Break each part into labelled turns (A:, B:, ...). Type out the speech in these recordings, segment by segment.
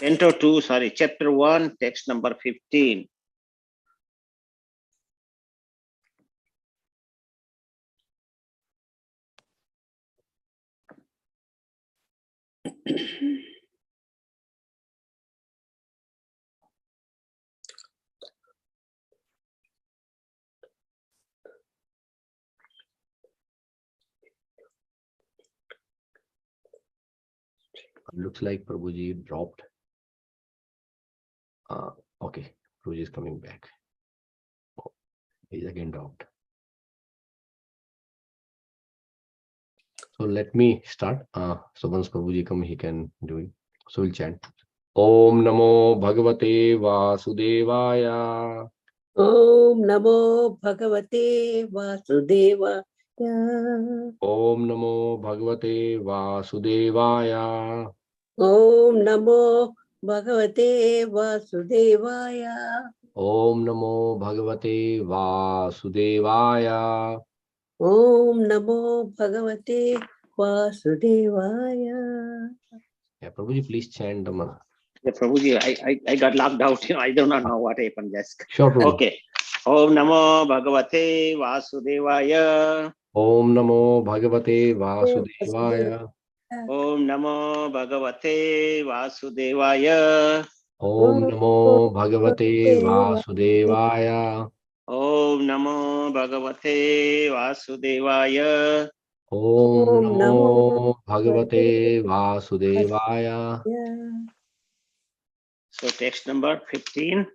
A: Canto 2, sorry, chapter 1, text number 15.
B: Looks like Prabhuji dropped. Okay, Prabhuji is coming back. Oh, he's again dropped. So let me start. So once Prabhuji come, he can do it. So we'll chant. Om Namo Bhagavate Vasudevaya.
C: Om Namo Bhagavate Vasudevaya.
B: Om Namo Bhagavate Vasudevaya.
C: Om Namo Bhagavate Vasudevaya.
B: Om Namo Bhagavate Vasudevaya.
C: Om Namo Bhagavate Vasudevaya.
B: Yeah, Prabhuji, please chant the mantra.
A: Yeah, Prabhuji, I got locked out. I do not know what happened. Just
B: Sure, Prabhuji.
A: okay. Om Namo Bhagavate Vasudevaya.
B: Om Namo Bhagavate Vasudevaya.
A: Om Namo Bhagavate Vasudevaya.
B: Om Namo Bhagavate Vasudevaya.
A: Om Namo Bhagavate Vasudevaya.
B: Om Namo Bhagavate Vasudevaya.
A: So text number 15.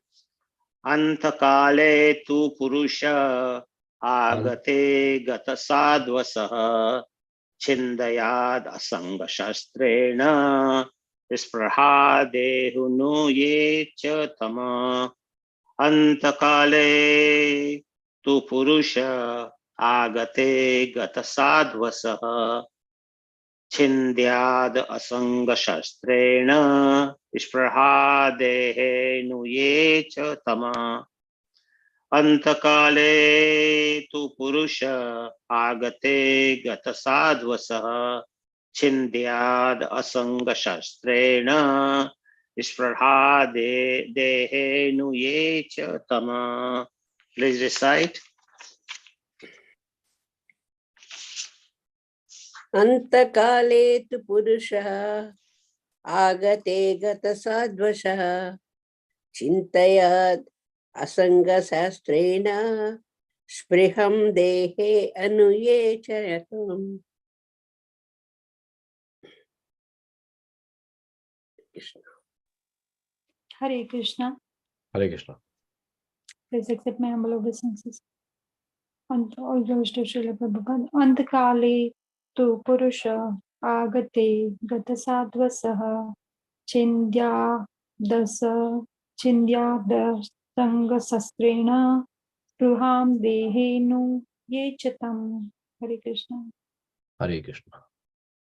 A: Antakale tu purusha agate gata sadvasaha chindayad asanga shastrena sprahadehunu ye cha tama. Antakale tu purusha agate gata sadvasaha छिन्द्याद असंग शस्त्रेण स्पृहादेहेनु ये च तमा. अंतकाले तु पुरुष आगते गत साध्वसः छिन्द्याद असंग शस्त्रेण स्पृहादेहेनु ये च तमा. Please recite.
C: Antakale tu purusha agate gata sadvasha chintayad asanga sastrena spriham dehe anuye chayatam.
D: Hare Krishna.
B: Hare Krishna.
D: Please accept my humble obeisances. And all glories to Srila Prabhupada. Antakale tu purusha agate gata sadvasaha chindya dasa sanga sastrena pruham dehenu ye chatam. Hare Krishna.
B: Hare Krishna.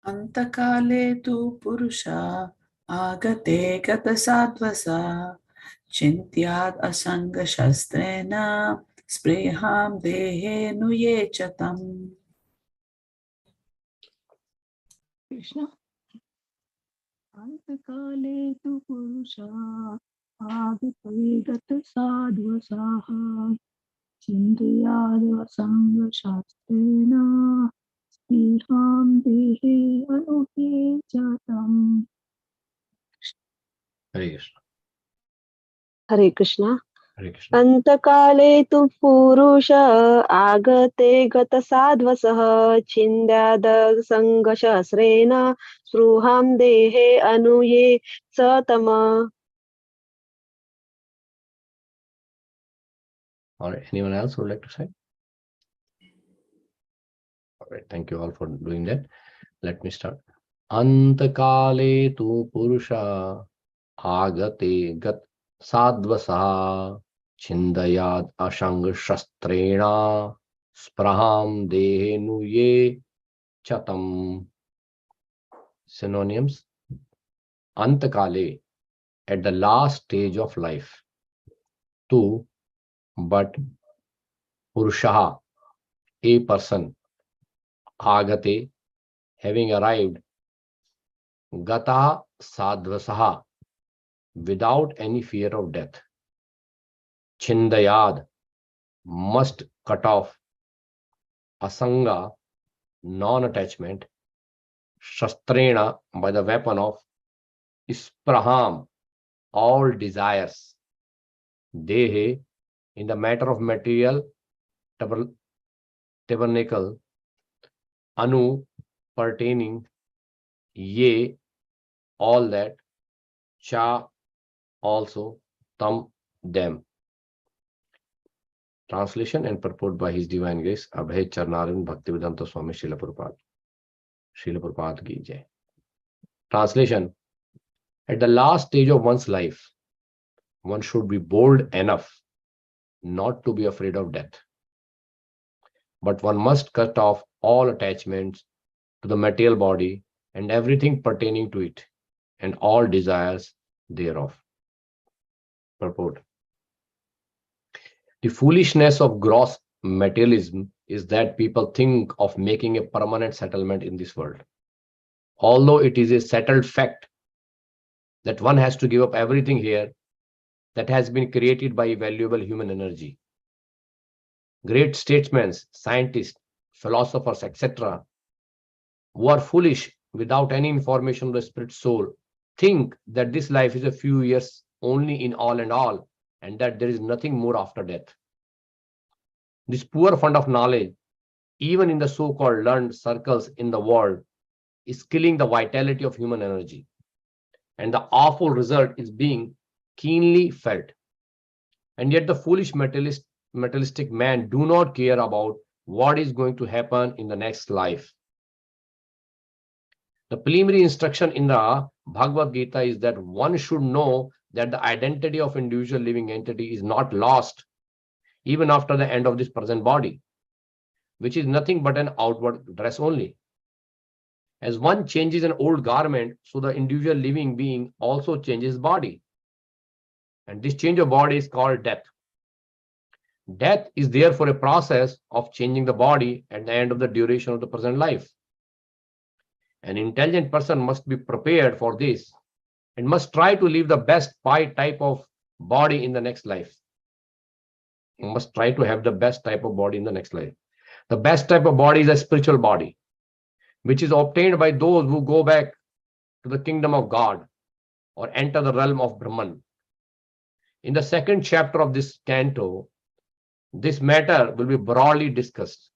E: Antakale tu purusha agate gata sadvasa chintyad asanga shastrena spriham dehe nuye chatam.
F: Krishna. Antakale tu purusha agate gata sadvasaha chindriyad asanga shastrena spriham dehe anuhe chatam.
B: Hare Krishna.
G: Hare Krishna.
B: Hare Krishna.
G: Antakale tu purusha agate gata sadvasaha chindada sanga shasrena spruham dehe anuye satama.
B: All right. Anyone else who would like to say? All right. Thank you all for doing that. Let me start. Antakale tu purusha agate gat sadvasaha chindayad ashang shastrena spraham dehenu ye chatam. Synonyms. Antakale, at the last stage of life. Tu, but purushaha, a person. Agate, having arrived. Gata sadvasaha, without any fear of death. Chindayad must cut off asanga, non-attachment, shastrena, by the weapon of ispraham, all desires, dehe, in the matter of material tabernacle, anu, pertaining, ye, all that, cha, also, tam, them. Translation and purport by His Divine Grace Abhay Charnaran Bhaktivedanta Swami Srila Prabhupada. Srila Prabhupada ki jai. Translation: at the last stage of one's life, one should be bold enough not to be afraid of death. But one must cut off all attachments to the material body and everything pertaining to it, and all desires thereof. Purport: the foolishness of gross materialism is that people think of making a permanent settlement in this world. Although it is a settled fact that one has to give up everything here that has been created by valuable human energy. Great statesmen, scientists, philosophers, etc., who are foolish without any information of the spirit soul, think that this life is a few years only in all and all, and that there is nothing more after death. This poor fund of knowledge, even in the so-called learned circles in the world, is killing the vitality of human energy, and the awful result is being keenly felt. And yet the foolish materialistic man do not care about what is going to happen in the next life. The preliminary instruction in the Bhagavad Gita is that one should know that the identity of individual living entity is not lost even after the end of this present body, which is nothing but an outward dress only. As one changes an old garment, so the individual living being also changes body. And this change of body is called death. Death is therefore a process of changing the body at the end of the duration of the present life. An intelligent person must be prepared for this and must try to live the best type of body in the next life. You must try to have the best type of body in the next life. The best type of body is a spiritual body, which is obtained by those who go back to the kingdom of God or enter the realm of Brahman. In the second chapter of this canto, this matter will be broadly discussed.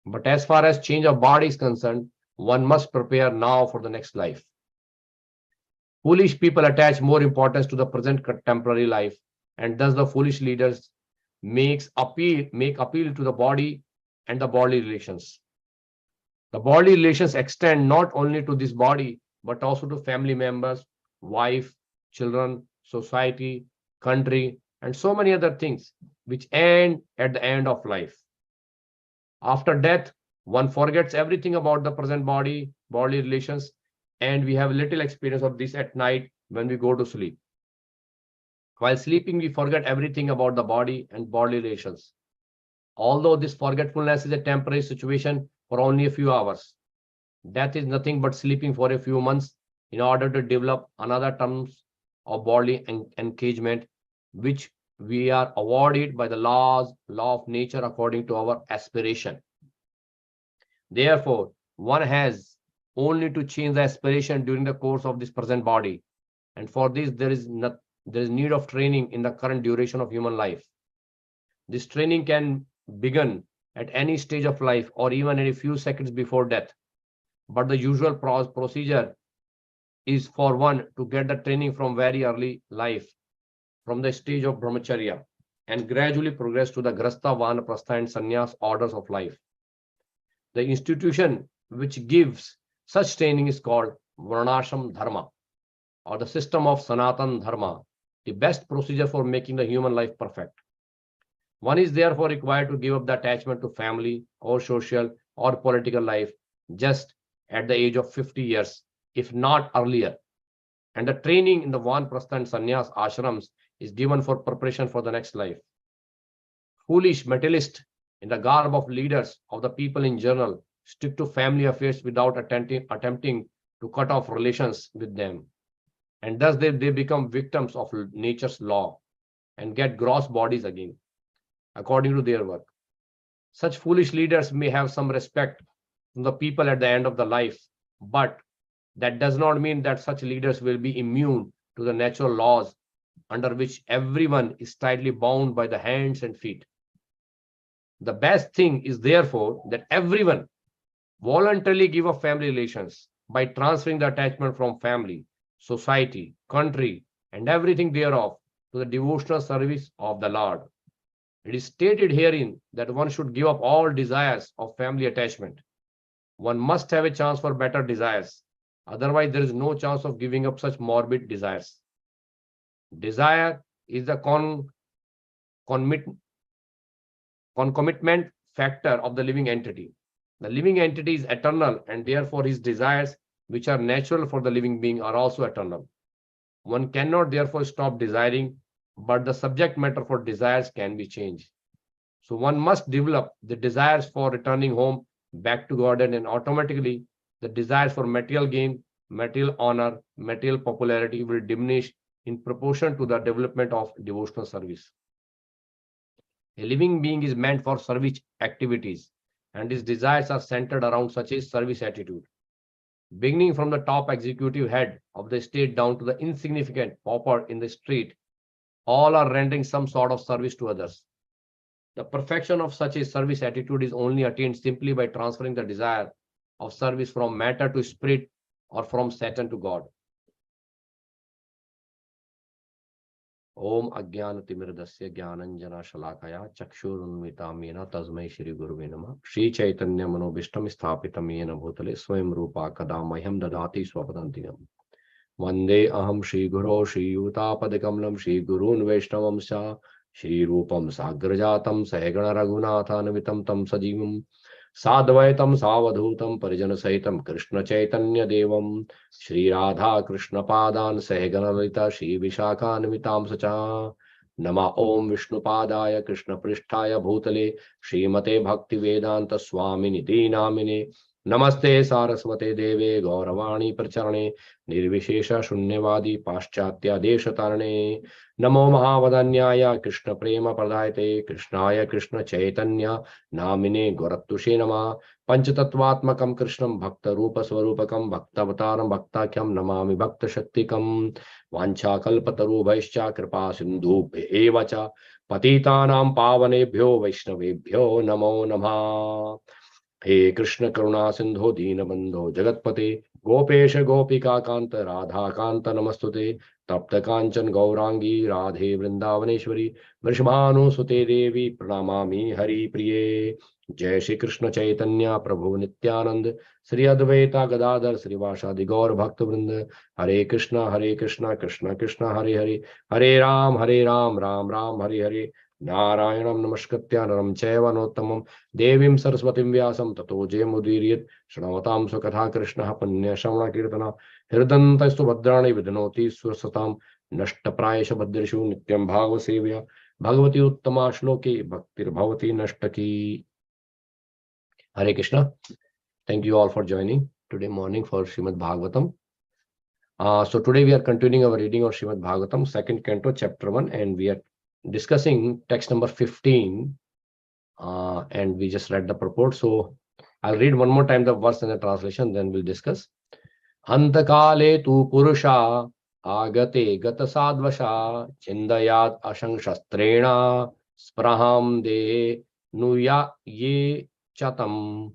B: But as far as change of body is concerned, one must prepare now for the next life. Foolish people attach more importance to the present contemporary life, and thus the foolish leaders make appeal to the body and the bodily relations. The bodily relations extend not only to this body, but also to family members, wife, children, society, country, and so many other things which end at the end of life. After death, one forgets everything about the present body, bodily relations, and we have little experience of this at night when we go to sleep. While sleeping, we forget everything about the body and bodily relations. Although this forgetfulness is a temporary situation for only a few hours, death is nothing but sleeping for a few months in order to develop another terms of bodily engagement, which we are awarded by the law of nature according to our aspiration. Therefore, one has only to change the aspiration during the course of this present body, and for this there is need of training in the current duration of human life. This training can begin at any stage of life or even in a few seconds before death, but the usual procedure is for one to get the training from very early life, from the stage of brahmacharya, and gradually progress to the grasta, vanaprastha, and sannyas orders of life. The institution which gives such training is called varnashram dharma, or the system of sanatan dharma, the best procedure for making the human life perfect. One is therefore required to give up the attachment to family or social or political life just at the age of 50 years, if not earlier. And the training in the vanaprastha and sannyas ashrams is given for preparation for the next life. Foolish materialists in the garb of leaders of the people in general stick to family affairs without attempting to cut off relations with them. and thus they become victims of nature's law and get gross bodies again, according to their work. Such foolish leaders may have some respect from the people at the end of the life, but that does not mean that such leaders will be immune to the natural laws under which everyone is tightly bound by the hands and feet. The best thing is therefore that everyone voluntarily give up family relations by transferring the attachment from family, society, country, and everything thereof to the devotional service of the Lord. It is stated herein that one should give up all desires of family attachment. One must have a chance for better desires. Otherwise, there is no chance of giving up such morbid desires. Desire is the concomitant factor of the living entity. The living entity is eternal, and therefore his desires, which are natural for the living being, are also eternal. One cannot therefore stop desiring, but the subject matter for desires can be changed. So one must develop the desires for returning home back to God, and automatically the desires for material gain, material honor, material popularity will diminish in proportion to the development of devotional service. A living being is meant for service activities, and his desires are centered around such a service attitude. Beginning from the top executive head of the state down to the insignificant pauper in the street, all are rendering some sort of service to others. The perfection of such a service attitude is only attained simply by transferring the desire of service from matter to spirit or from Satan to God. Om Ajnana Timiradasya Jnananjana Shalakaya Chakshurunmitam Yena Tasmai Shri Guruve Namah Shri Chaitanya Manobishtam Sthapitam Yena Bhutale Swayam Rupa Kadamahyam Dadati Swapadantigam Vande Aham Shri Guru Shri Yutapadikamalam Shri Gurun Vaishnavam Sha Shri Rupam Sagrajatam Sahagana Raghunathanvitam Tam Sajivam Sadvaitam Savadhutam Parijana Sahitam Krishna Chaitanya Devam Shri Radha Krishna Padan Sahagana Lalita Shri Vishakhanvitam Sacha Nama Om Vishnu Padaya Krishna Prishtaya Bhutale Srimate Bhakti Vedanta Swamini Namine Namaste Saraswate Deve Gauravani Pracharane Nirvishesha Shunyavadi Paschatya Deshatarane Namo Mahavadanyaya Krishna Prema Pradayate Krishnaya Krishna Chaitanya Namine Gorattushe Nama Panchatattvatmakam Krishnam Bhakta Rupa Swarupakam Bhaktavataram Bhaktakyam Namami Bhakta Shaktikam Vancha Kalpataru Vaishcha Kripa Sindhu Evacha Patitanam Pavanebhyo Vaishnavebhyo Namo Namah हे कृष्ण करुणा सिंधो दीनबंधो जगतपते गोपेश गोपिका कांत राधा कांत नमस्तुते तप्त कांचन गौरांगी राधे वृंदावनेश्वरी वृषभानुसुते देवी प्रणमामि हरि प्रिये जय श्री कृष्ण चैतन्य प्रभु नित्यानंद श्री अद्वैता गदाधर श्रीवासादि गौर भक्त वृंद हरे कृष्णा कृष्ण कृष्ण हरे हरे हरे राम राम राम हरे हरे नारायणं नमस्कृत्य नरं चैव नरोत्तमं देवीं सरस्वतीं व्यासं ततो जयमुदीरयेत् शृण्वतां स्वकथा कृष्णः पुण्यश्रवणकीर्तना हृदन्तस्तु भद्राणि विधनोति स्वसतां नष्टप्रायश भद्रेषु नित्यं भागवसेव्या भगवती उत्तमा श्लोके भक्तिर्भवति नष्टकी. Hare Krishna. Thank you all for joining today morning for Srimad Bhagavatam. So today we are continuing our reading of Srimad Bhagavatam, second canto, chapter 1, and we are discussing text number 15, and we just read the purport. So I'll read one more time the verse and the translation, then we'll discuss. Antakale tu purusha agate gata sadvasha chindayat ashangshastrena spraham de nuya ye chatam.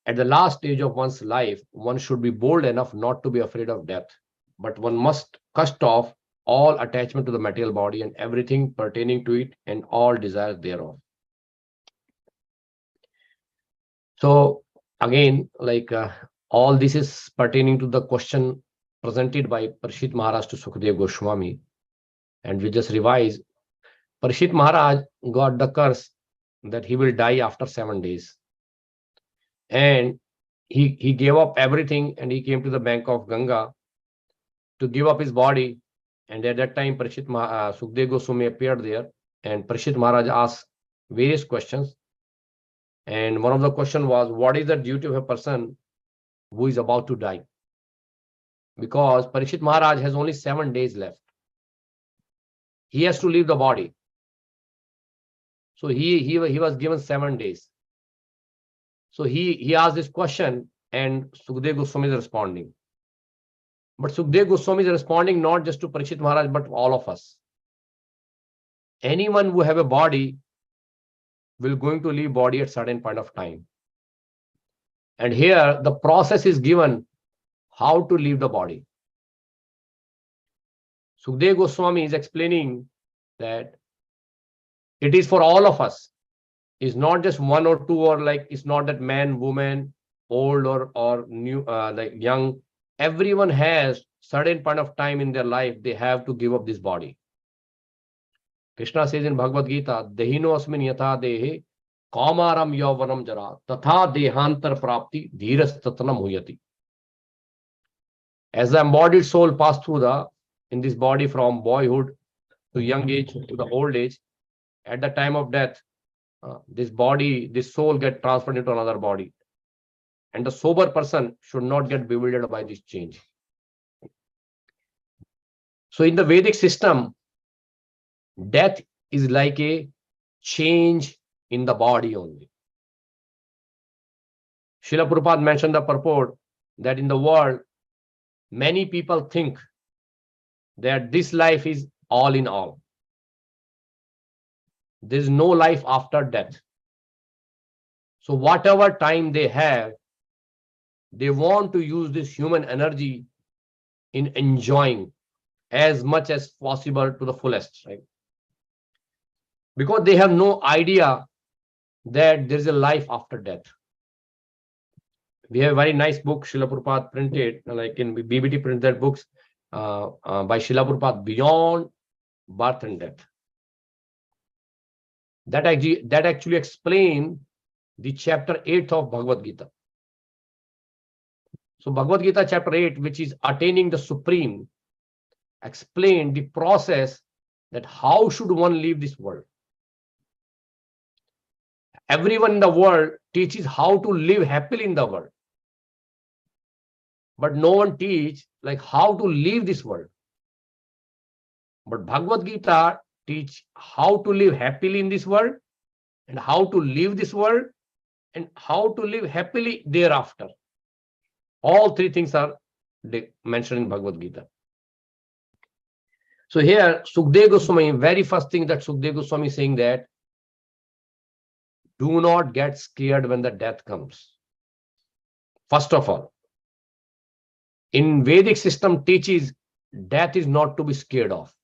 B: At the last stage of one's life, one should be bold enough not to be afraid of death, but one must cast off all attachment to the material body and everything pertaining to it and all desires thereof. So again, all this is pertaining to the question presented by Parishit Maharaj to Sukadeva Goswami, and we just revise. Parishit Maharaj got the curse that he will die after 7 days, and he gave up everything and he came to the bank of Ganga to give up his body. And at that time, Sukadeva Goswami appeared there, and Parishit Maharaj asked various questions. And one of the questions was, what is the duty of a person who is about to die. Because Parikshit Maharaj has only 7 days left. He has to leave the body. So he was given 7 days. So he asked this question and Sukdev Goswami is responding. But Sukdev Goswami is responding not just to Parikshit Maharaj, but all of us. Anyone who have a body will going to leave body at certain point of time. And here the process is given how to leave the body. Sukdev Goswami is explaining that it is for all of us. It's not just one or two, or like it's not that man, woman, old or new, like young. Everyone has certain point of time in their life they have to give up this body. Krishna says in Bhagavad Gita, Dehino asmin yatha dehe kamaram yauvanam jara tatha dehantar prapti dhiras tatanam huyati. As the embodied soul passed through in this body from boyhood to young age to the old age, at the time of death, this soul get transferred into another body. And the sober person should not get bewildered by this change. So in the Vedic system, death is like a change in the body only. Srila Prabhupada mentioned the purport that in the world, many people think that this life is all in all. There is no life after death. So whatever time they have, they want to use this human energy in enjoying as much as possible to the fullest, right? Because they have no idea that there is a life after death. We have a very nice book, Srila Prabhupada printed, like in BBT printed that books by Srila Prabhupada, Beyond Birth and Death. That actually explain the chapter 8 of Bhagavad Gita. So Bhagavad Gita chapter 8, which is attaining the supreme, explain the process that how should one leave this world. Everyone in the world teaches how to live happily in the world. But no one teach like how to leave this world. But Bhagavad Gita teach how to live happily in this world and how to leave this world and how to live happily thereafter. All three things are mentioned in Bhagavad Gita. So here, Sukdev Goswami, very first thing that Sukdev Goswami is saying that do not get scared when the death comes. First of all, in Vedic system teaches death is not to be scared of.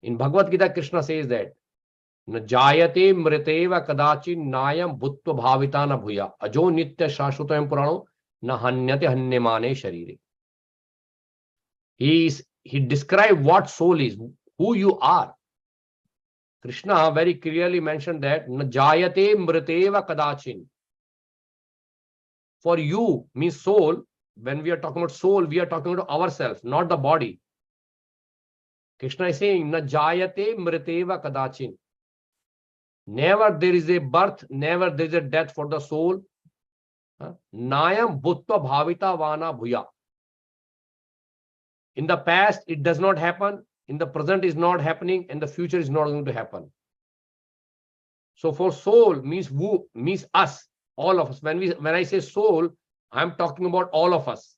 B: In Bhagavad Gita, Krishna says that Na jayate mriteva kadachin nayam bhutva bhavita na bhuya ajo nitya shashvatayam purano na hanyate hanyamane sharire. He described what soul is, who you are. Krishna very clearly mentioned that Na jayate mriteva kadachin. For you means soul. When we are talking about soul, we are talking about ourselves, not the body. Krishna is saying Na jayate mriteva kadachin. Never there is a birth, never there is a death for the soul. Nayam bhutva bhavita vana bhuya. In the past, it does not happen. In the present is not happening, and the future is not going to happen. So for soul means who, means us, all of us. When I say soul, I'm talking about all of us.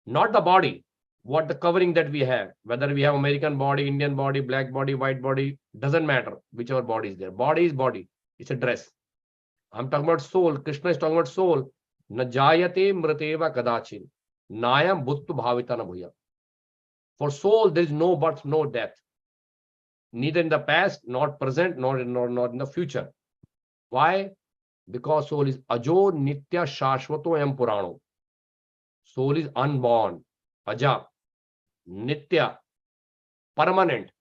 B: Not the body. What the covering that we have, whether we have American body, Indian body, black body, white body, doesn't matter, whichever body is there. Body is body. It's a dress. I'm talking about soul. Krishna is talking about soul. Na jayate mriteva kadachin. Nayam bhuttu bhavita na bhuya. For soul, there is no birth, no death. Neither in the past, not present, nor in the future. Why? Because soul is ajo nitya shashvato em purano. Soul is unborn. Aja, Nitya, permanent,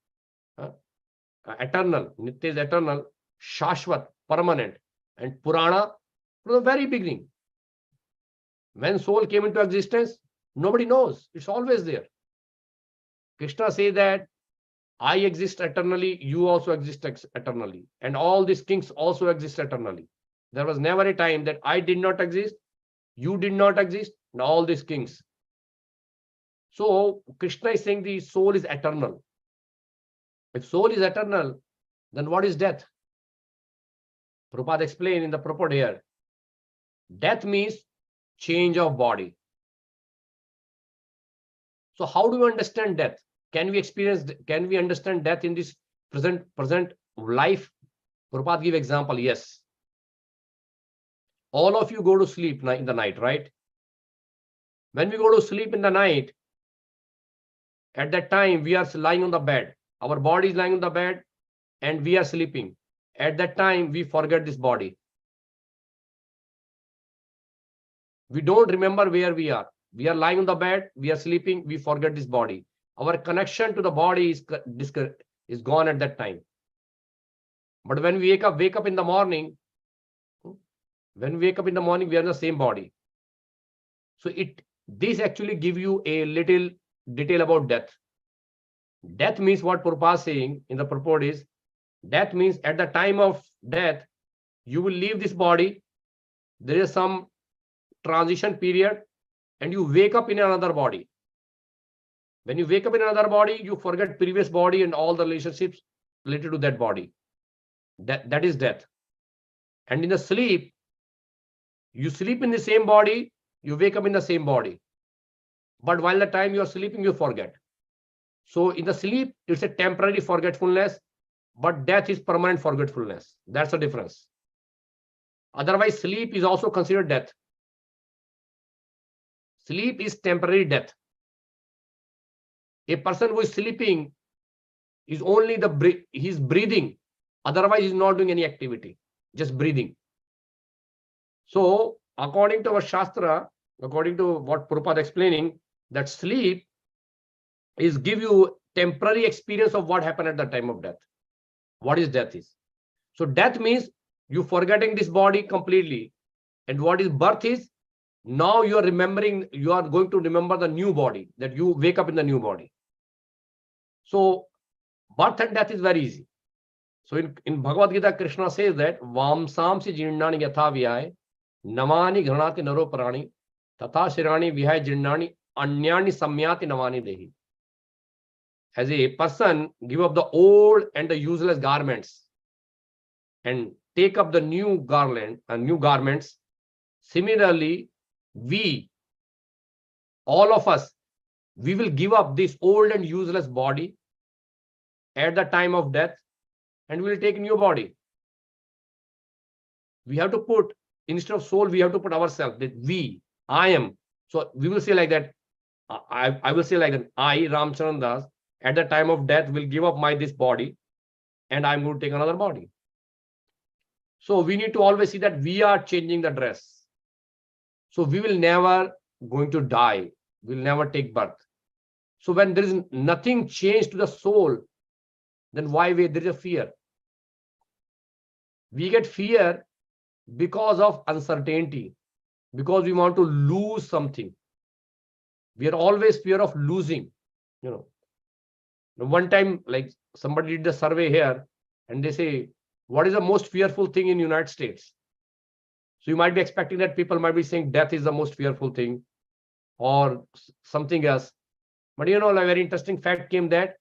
B: eternal. Nitya is eternal, Shashvat, permanent, and Purana from the very beginning. When soul came into existence, nobody knows. It's always there. Krishna says that I exist eternally, you also exist eternally, and all these kings also exist eternally. There was never a time that I did not exist, you did not exist, and all these kings. So Krishna is saying the soul is eternal. If soul is eternal, then what is death? Prabhupada explained in the purport here. Death means change of body. So how do we understand death? Can we understand death in this present life? Prabhupada give example, yes. All of you go to sleep in the night, right? When we go to sleep in the night, at that time we are lying on the bed. Our body is lying on the bed and we are sleeping. At that time we forget this body. We don't remember where we are. We are lying on the bed, we are sleeping, we forget this body. Our connection to the body is gone at that time. But when we wake up in the morning, we are in the same body. So this actually give you a little detail about death. Death means what Prabhupada is saying in the purport is, death means at the time of death, you will leave this body. There is some transition period and you wake up in another body. When you wake up in another body, you forget previous body and all the relationships related to that body. That is death. And in the sleep, you sleep in the same body, you wake up in the same body. But while the time you are sleeping, you forget. So in the sleep, it's a temporary forgetfulness, but death is permanent forgetfulness. That's the difference. Otherwise, sleep is also considered death. Sleep is temporary death. A person who is sleeping is only he's breathing. Otherwise, he's not doing any activity, just breathing. So according to our Shastra, according to what Prabhupada explaining, that sleep is give you temporary experience of what happened at the time of death. What is death is. So death means you forgetting this body completely. And what is birth is, now you are remembering, you are going to remember the new body, that you wake up in the new body. So birth and death is very easy. So in Bhagavad Gita, Krishna says that Vamsamsi jirnani yatha vihai namani ghanati naro prani tatha shirani vihai jirnani anyani samyati namani dehi. As a person give up the old and the useless garments and take up the new garland and new garments, similarly we, all of us, we will give up this old and useless body at the time of death and we will take new body. We have to put, instead of soul, we have to put ourselves, that we, I am. So we will say like that, I will say like that, I, Ramcharan Das, at the time of death will give up this body and I'm going to take another body. So we need to always see that we are changing the dress. So we will never going to die. We will never take birth. So when there is nothing changed to the soul, then why there is a fear? We get fear because of uncertainty, because we want to lose something. We are always fear of losing. One time, like somebody did the survey here and they say, what is the most fearful thing in the United States? So you might be expecting that people might be saying death is the most fearful thing or something else. But a very interesting fact came that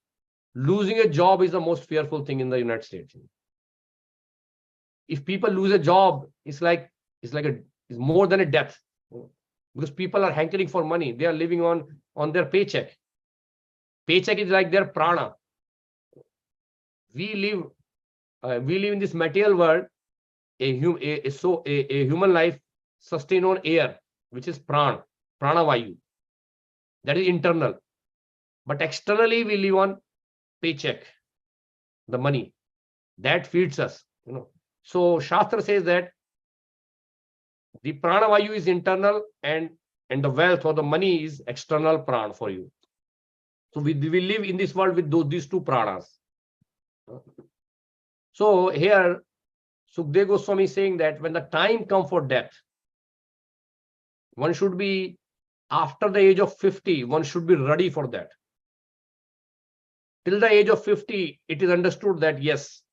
B: losing a job is the most fearful thing in the United States. If people lose a job, it's more than a death, because people are hankering for money. They are living on their paycheck. Paycheck is like their prana. We live in this material world. A human life sustained on air, which is prana vayu. That is internal. But externally, we live on paycheck, the money that feeds us. So Shastra says that the prana vayu is internal and the wealth or the money is external prana for you. So we live in this world with these two pranas. So here Sukdev Goswami is saying that when the time comes for death, one should be, after the age of 50, one should be ready for that. Till the age of 50, it is understood that yes,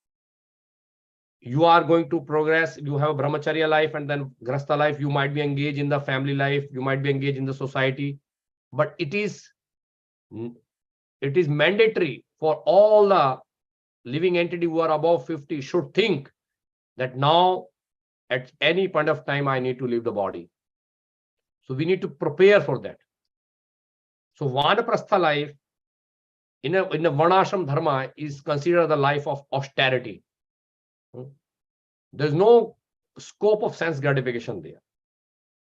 B: you are going to progress. You have a brahmacharya life and then grasta life. You might be engaged in the family life. You might be engaged in the society. But it is mandatory for all the living entity who are above 50 should think that now at any point of time I need to leave the body. So we need to prepare for that. So Vanaprastha life in a Varnashram dharma is considered the life of austerity. There's no scope of sense gratification there.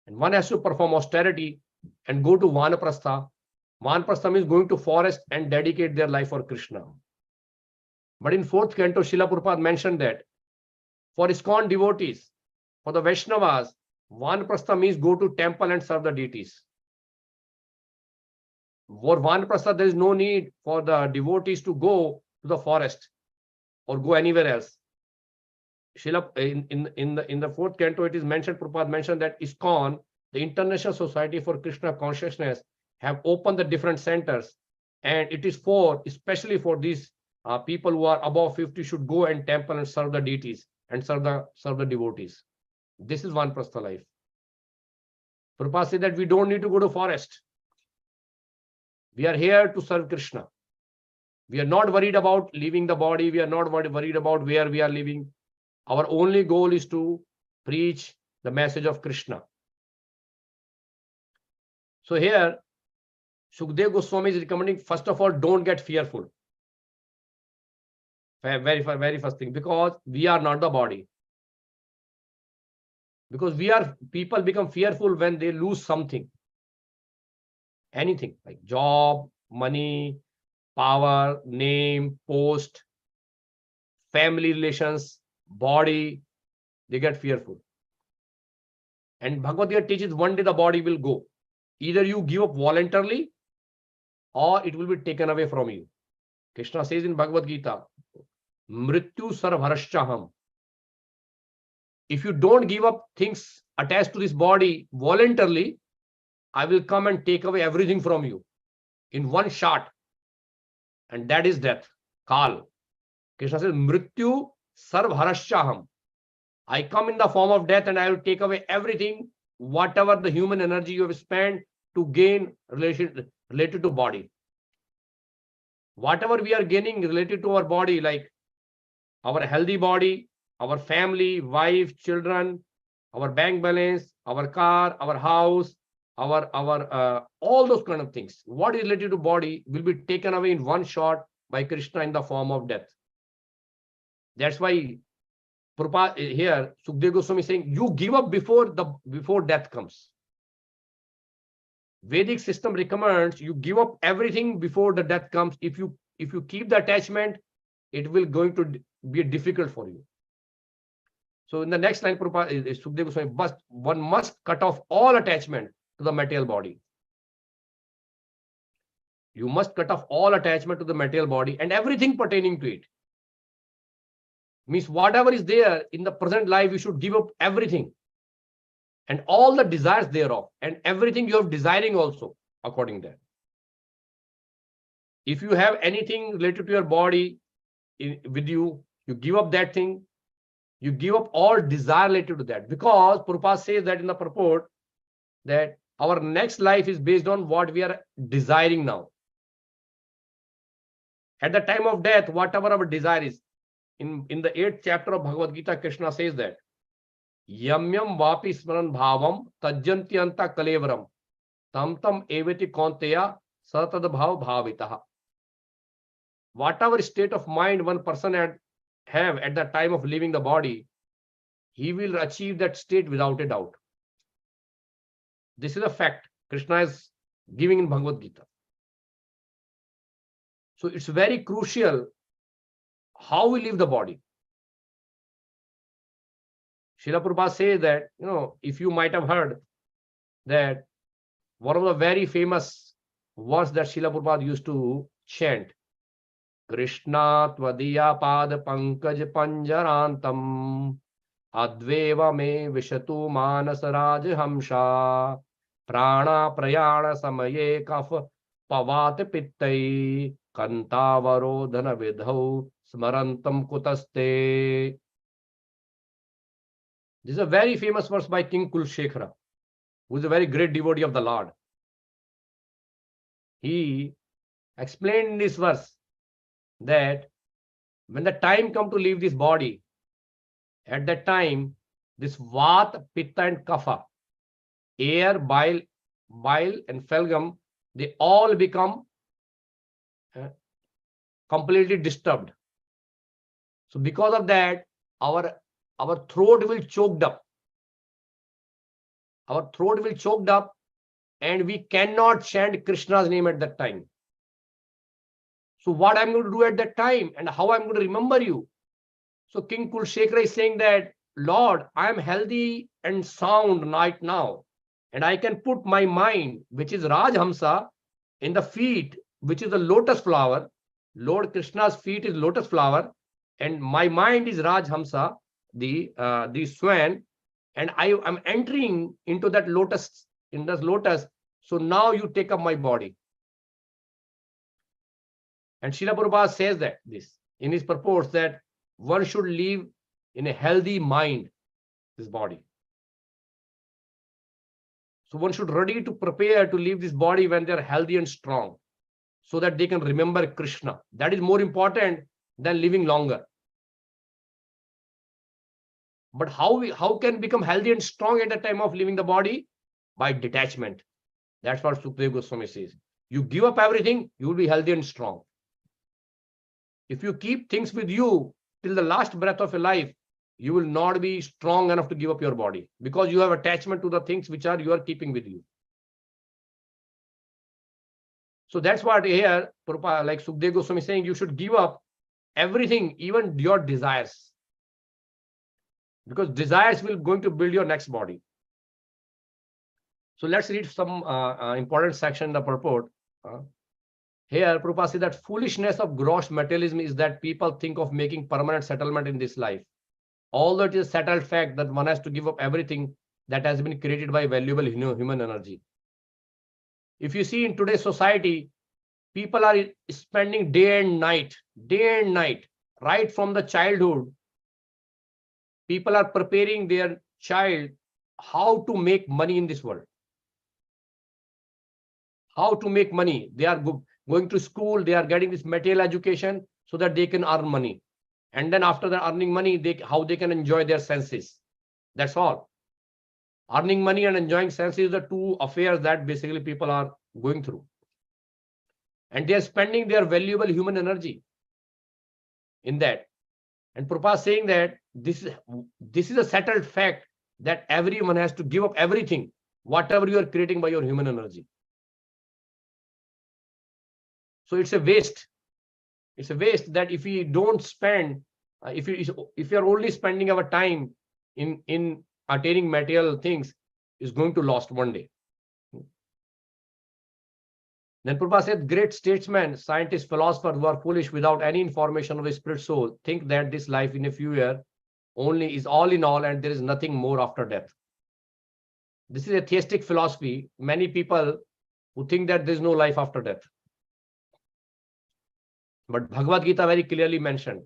B: And one has to perform austerity and go to Vanaprastha. Vanaprastha means going to forest and dedicate their life for Krishna. But in 4th canto, Srila Prabhupada mentioned that for ISKCON devotees, for the Vaishnavas, Vanaprastha means go to temple and serve the deities. For Vanaprastha, there is no need for the devotees to go to the forest or go anywhere else. Srila, in the 4th canto, it is mentioned, Prabhupada mentioned that ISKCON, the International Society for Krishna Consciousness, have opened the different centers, and it is for, especially for these people who are above 50 should go and temple and serve the deities and serve the devotees. This is Vanaprastha life. Prabhupada said that we don't need to go to forest. We are here to serve Krishna. We are not worried about leaving the body. We are not worried about where we are living. Our only goal is to preach the message of Krishna. So here, Sukdev Goswami is recommending, first of all, don't get fearful. Very first thing, because we are not the body. Because people become fearful when they lose something. Anything like job, money, power, name, post, family relations, body, they get fearful. And Bhagavad Gita teaches one day the body will go. Either you give up voluntarily or it will be taken away from you. Krishna says in Bhagavad Gita, Mrityu sarvarashchaham. If you don't give up things attached to this body voluntarily, I will come and take away everything from you in one shot. And that is death. Kal. Krishna says, Mrityu sarvarashchaham. I come in the form of death and I will take away everything, whatever the human energy you have spent to gain related to body. Whatever we are gaining related to our body, like our healthy body, our family, wife, children, our bank balance, our car, our house, our all those kind of things. What is related to body will be taken away in one shot by Krishna in the form of death. That's why Prabhupada here, Sukdev Goswami is saying, you give up before death comes. Vedic system recommends you give up everything before the death comes. If you keep the attachment, it will going to be difficult for you. So in the next line, Prabhupada is Sukdev Goswami, one must cut off all attachment to the material body. You must cut off all attachment to the material body and everything pertaining to it. Means whatever is there in the present life, you should give up everything and all the desires thereof and everything you have desiring also according to that. If you have anything related to your body with you, you give up that thing. You give up all desire related to that, because Prabhupada says that in the purport that our next life is based on what we are desiring now. At the time of death, whatever our desire is, in the 8th chapter of Bhagavad Gita, Krishna says that Yamyam vapi smaran bhavam tajyantyanta kalevaram tam evati konteya satad bhav bhavitaha. Whatever state of mind one person have at the time of leaving the body, he will achieve that state without a doubt. This is a fact Krishna is giving in Bhagavad Gita. So it's very crucial how we leave the body. Srila Prabhupada says that, if you might have heard that one of the very famous words that Srila Prabhupada used to chant, Krishna tvadiya pada pankaj panjarantam adveva me vishatu manas rajhamsha prana prayana samaye kaf pavat pittai kantavarodhana vidhau smarantam kutaste. This is a very famous verse by King Kulshekara, who is a very great devotee of the Lord. He explained in this verse that when the time comes to leave this body, at that time, this Vata, Pitta and Kapha, air, bile and phlegm, they all become completely disturbed. So because of that, our throat will choked up. Our throat will choked up and we cannot chant Krishna's name at that time. So what I'm going to do at that time and how I'm going to remember you? So King Kulshekara is saying that, Lord, I am healthy and sound right now. And I can put my mind, which is Rajhamsa, in the feet, which is the lotus flower. Lord Krishna's feet is lotus flower. And my mind is Rajhamsa, the swan. And I am entering into that lotus, in this lotus. So now you take up my body. And Srila Prabhupada says that this in his purports, that one should live in a healthy mind, this body. So one should ready to prepare to leave this body when they are healthy and strong, so that they can remember Krishna. That is more important than living longer. But how can become healthy and strong at the time of leaving the body? By detachment. That's what Sukadeva Goswami says. You give up everything, you will be healthy and strong. If you keep things with you till the last breath of your life, you will not be strong enough to give up your body, because you have attachment to the things which you are keeping with you. So that's what here, like Sukadeva Goswami is saying, you should give up everything, even your desires. Because desires will going to build your next body. So let's read some important section in the purport. Here, Prabhupada says that foolishness of gross materialism is that people think of making permanent settlement in this life. Although it is a settled fact that one has to give up everything that has been created by valuable human energy. If you see in today's society, people are spending day and night, right from the childhood. People are preparing their child how to make money in this world. How to make money. They are going to school, they are getting this material education so that they can earn money. And then after the earning money, how they can enjoy their senses. That's all. Earning money and enjoying senses are the two affairs that basically people are going through. And they are spending their valuable human energy in that. And Prabhupada is saying that this is a settled fact that everyone has to give up everything, whatever you are creating by your human energy. So it's a waste. It's a waste that if we don't spend, if you are only spending our time in attaining material things, is going to lost one day. Then Prabhupada said, great statesmen, scientists, philosophers who are foolish without any information of the spirit soul think that this life in a few years only is all in all and there is nothing more after death. This is a theistic philosophy. Many people who think that there is no life after death. But Bhagavad Gita very clearly mentioned,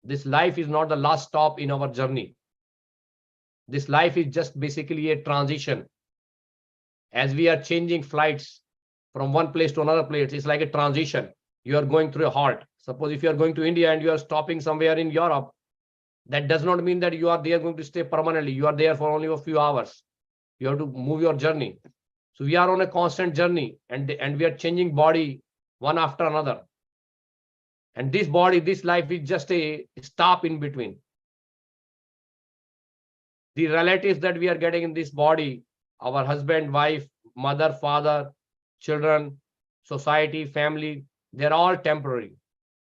B: this life is not the last stop in our journey. This life is just basically a transition. As we are changing flights from one place to another place, it's like a transition. You are going through a halt. Suppose if you are going to India and you are stopping somewhere in Europe, that does not mean that you are there going to stay permanently. You are there for only a few hours. You have to move your journey. So we are on a constant journey and we are changing body one after another. And this body, this life is just a stop in between. The relatives that we are getting in this body, our husband, wife, mother, father, children, society, family, they're all temporary.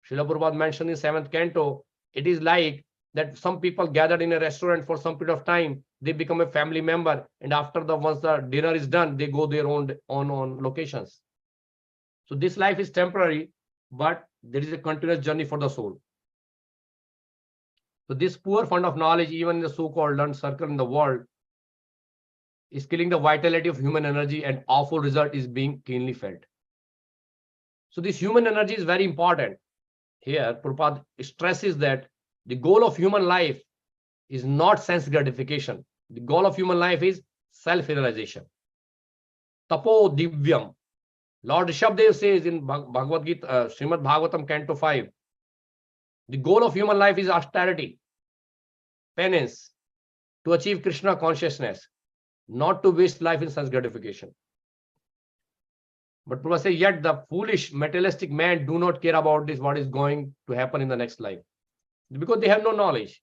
B: Srila Prabhupada mentioned in 7th canto, it is like that some people gathered in a restaurant for some period of time, they become a family member, and after once the dinner is done, they go their own locations. So this life is temporary, but there is a continuous journey for the soul. So this poor fund of knowledge, even in the so-called learned circle in the world, is killing the vitality of human energy, and awful result is being keenly felt. So this human energy is very important. Here, Prabhupada stresses that the goal of human life is not sense gratification. The goal of human life is self-realization. Tapo divyam. Lord Rishabhdev says in Bhagavad Gita, Srimad Bhagavatam, Canto 5, the goal of human life is austerity, penance, to achieve Krishna consciousness, not to waste life in sense gratification. But Prabhupada says, yet the foolish materialistic man do not care about this, what is going to happen in the next life. Because they have no knowledge.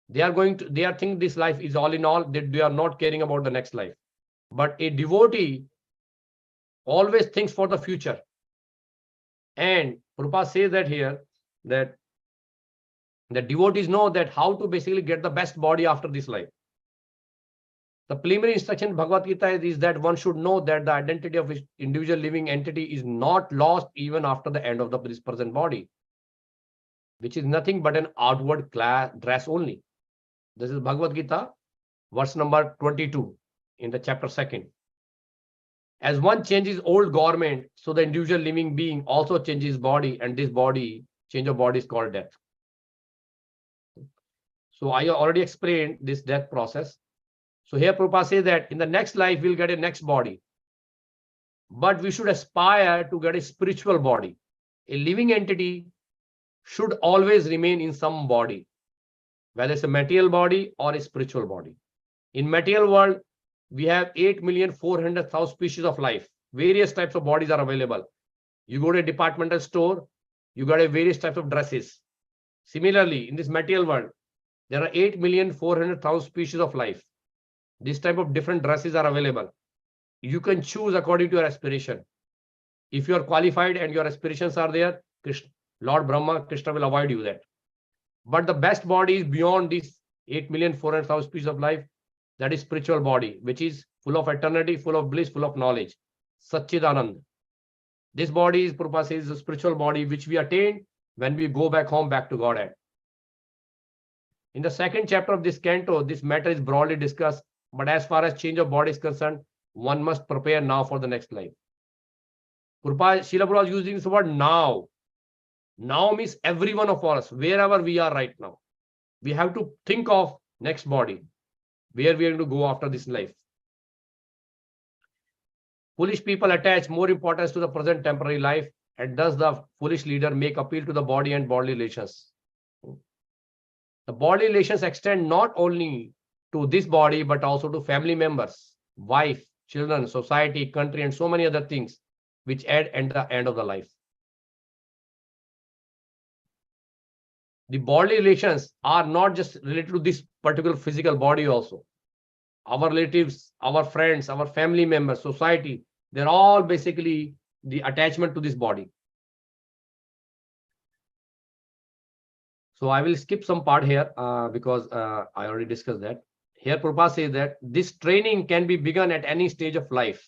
B: They are thinking this life is all in all, they are not caring about the next life. But a devotee always thinks for the future. And Prabhupada says that here, that the devotees know that how to basically get the best body after this life. The preliminary instruction in Bhagavad Gita is that one should know that the identity of his individual living entity is not lost even after the end of this present body, which is nothing but an outward dress only. This is Bhagavad Gita, verse number 22 in the chapter 2nd. As one changes old garment, so the individual living being also changes body, and this change of body is called death. So I already explained this death process. So here Prabhupada says that in the next life, we'll get a next body. But we should aspire to get a spiritual body. A living entity should always remain in some body, whether it's a material body or a spiritual body. In material world, we have 8,400,000 species of life. Various types of bodies are available. You go to a departmental store, you got a various types of dresses. Similarly, in this material world, there are 8,400,000 species of life. This type of different dresses are available. You can choose according to your aspiration. If you are qualified and your aspirations are there, Lord Brahma, Krishna will avoid you that. But the best body is beyond this 8,400,000 species of life. That is spiritual body, which is full of eternity, full of bliss, full of knowledge. Satchidanand. This body is, Prabhupada says, the spiritual body which we attain when we go back home, back to Godhead. In the second chapter of this canto, this matter is broadly discussed, but as far as change of body is concerned, one must prepare now for the next life. Srila Prabhupada is using this word now. Now means every one of us, wherever we are right now. We have to think of next body, where we are going to go after this life. Foolish people attach more importance to the present temporary life, and thus the foolish leader make appeal to the body and bodily relations. The bodily relations extend not only to this body, but also to family members, wife, children, society, country, and so many other things which add at the end of the life. The bodily relations are not just related to this particular physical body also. Our relatives, our friends, our family members, society, they're all basically the attachment to this body. So I will skip some part here because I already discussed that. Here Prabhupada says that this training can be begun at any stage of life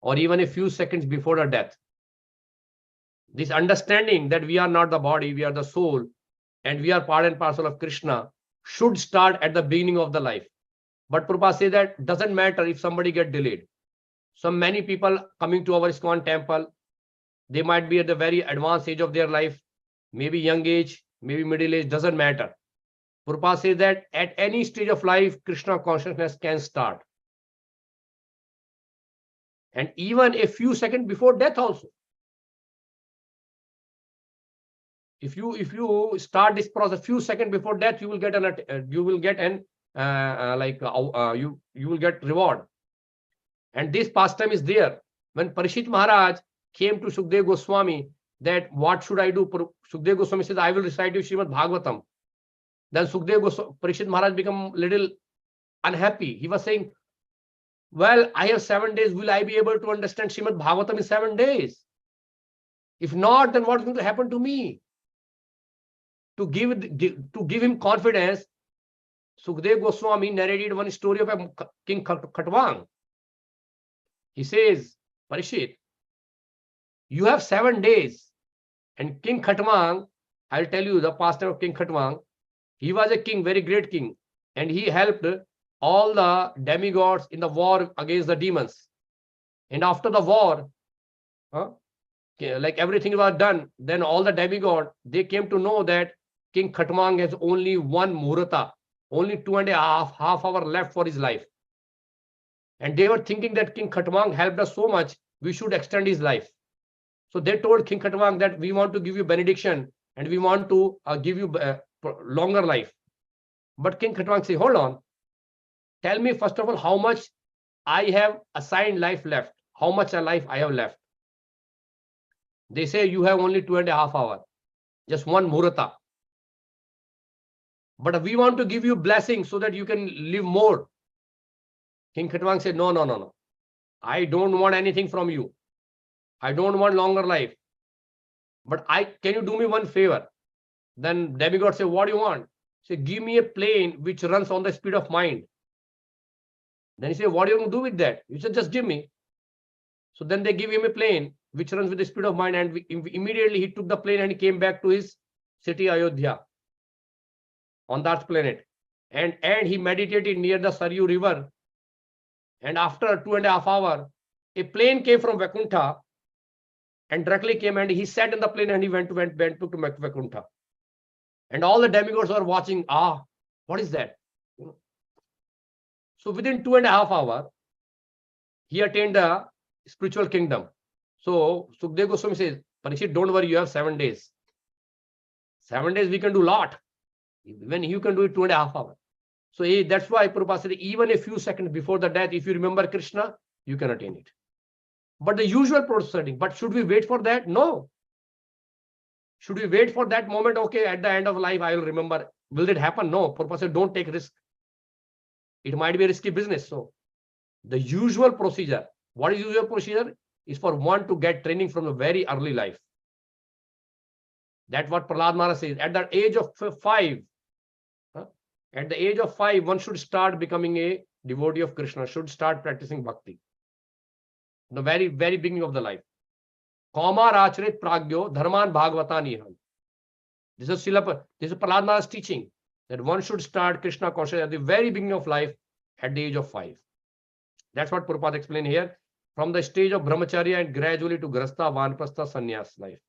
B: or even a few seconds before the death. This understanding that we are not the body, we are the soul, and we are part and parcel of Krishna should start at the beginning of the life. But Prabhupada says that doesn't matter if somebody get delayed. So many people coming to our ISKCON temple, they might be at the very advanced age of their life, maybe young age, maybe middle age, doesn't matter. Prabhupada says that at any stage of life, Krishna consciousness can start. And even a few seconds before death also. If you start this process few seconds before death, you will get reward. And this pastime is there. When Parishit Maharaj came to Sukdev Goswami, that what should I do? Sukdev Goswami says, I will recite you Srimad Bhagavatam. Then Parishit Maharaj become little unhappy. He was saying, well, I have 7 days. Will I be able to understand Srimad Bhagavatam in 7 days? If not, then what's going to happen to me? To give him confidence, Sukdev Goswami narrated one story of a King Khatwang. He says, Parishit, you have 7 days. And King Khatwang, I'll tell you the pastime of King Khatwang. He was a king, very great king. And he helped all the demigods in the war against the demons. And after the war, like everything was done, then all the demigods, they came to know that King Khatwang has only one Muhurta, only 2.5 hours left for his life. And they were thinking that King Khatwang helped us so much, we should extend his life. So they told King Khatwang that we want to give you benediction and we want to give you longer life. But King Khatwang said, hold on, tell me first of all how much I have assigned life left, how much life I have left. They say you have only 2.5 hours, just one murata. But we want to give you blessings so that you can live more. King Khatwang said, no, no, no, no. I don't want anything from you. I don't want longer life. But can you do me one favor? Then demigod said, what do you want? Say, give me a plane which runs on the speed of mind. Then he said, what are you going to do with that? You said, just give me. So then they give him a plane which runs with the speed of mind, and immediately he took the plane and he came back to his city Ayodhya on that planet. And he meditated near the Saryu river. And after 2.5 hours, a plane came from Vaikuntha and directly came, and he sat in the plane and he went to Vaikuntha. And all the demigods were watching. What is that? So within 2.5 hours, he attained the spiritual kingdom. So Sukdev Goswami says, Parikshit, don't worry, you have 7 days. 7 days we can do a lot. When you can do it 2.5 hours. So that's why Prabhupada said, even a few seconds before the death, if you remember Krishna, you can attain it. But the usual processing, but should we wait for that? No. Should we wait for that moment? Okay, at the end of life, I will remember. Will it happen? No. Prabhupada said, don't take risk. It might be a risky business. So the usual procedure, what is usual procedure? Is for one to get training from a very early life. That's what Prahlad Maharaj says. At the age of 5, at the age of 5, one should start becoming a devotee of Krishna, should start practicing bhakti. The very, very beginning of the life. Kaumar acharit pragyo dharman bhagavatan. This is Prahlad Maharaj's teaching, that one should start Krishna consciousness at the very beginning of life at the age of 5. That's what Prabhupada explained here. From the stage of brahmacharya and gradually to grasta, vanprastha, sannyas life.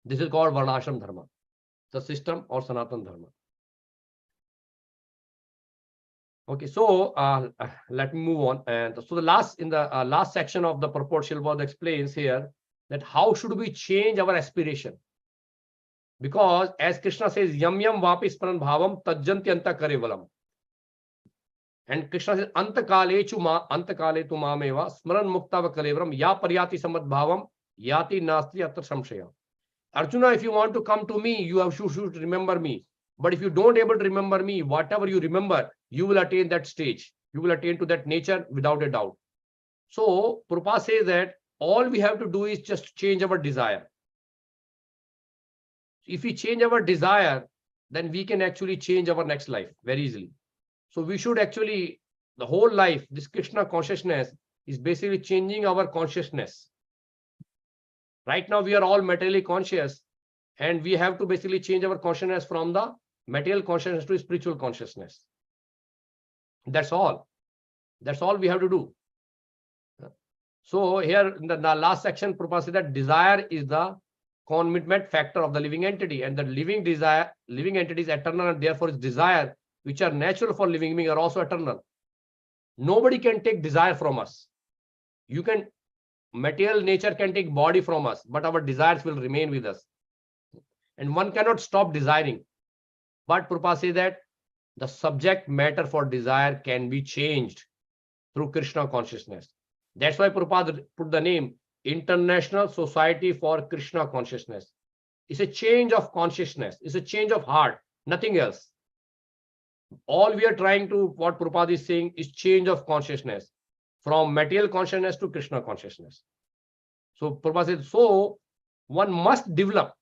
B: This is called varnashram dharma, the system or sanatan dharma. Okay, so let me move on. And so the last section of the purport Shilbod explains here that how should we change our aspiration? Because as Krishna says, yam yam vapi sparan bhavam tajjanti anta karevalam. And Krishna says, antakale tu mameva smaran muktava kalevram ya paryati samad bhavam yati nasti atra samshaya. Arjuna, if you want to come to me, you should remember me. But if you don't able to remember me, whatever you remember, you will attain that stage. You will attain to that nature without a doubt. So Prabhupada says that all we have to do is just change our desire. If we change our desire, then we can actually change our next life very easily. So we should actually, the whole life, this Krishna consciousness is basically changing our consciousness. Right now, we are all materially conscious, and we have to basically change our consciousness from the material consciousness to spiritual consciousness. That's all. That's all we have to do. So here in the last section, Prabhupada said that desire is the commitment factor of the living entity, and the living entity is eternal, and therefore its desire, which are natural for living beings, are also eternal. Nobody can take desire from us. Material nature can take body from us, but our desires will remain with us. And one cannot stop desiring. But Prabhupada says that the subject matter for desire can be changed through Krishna consciousness. That's why Prabhupada put the name International Society for Krishna Consciousness. It's a change of consciousness. It's a change of heart, nothing else. All we are trying to, what Prabhupada is saying, is change of consciousness from material consciousness to Krishna consciousness. So Prabhupada says, so one must develop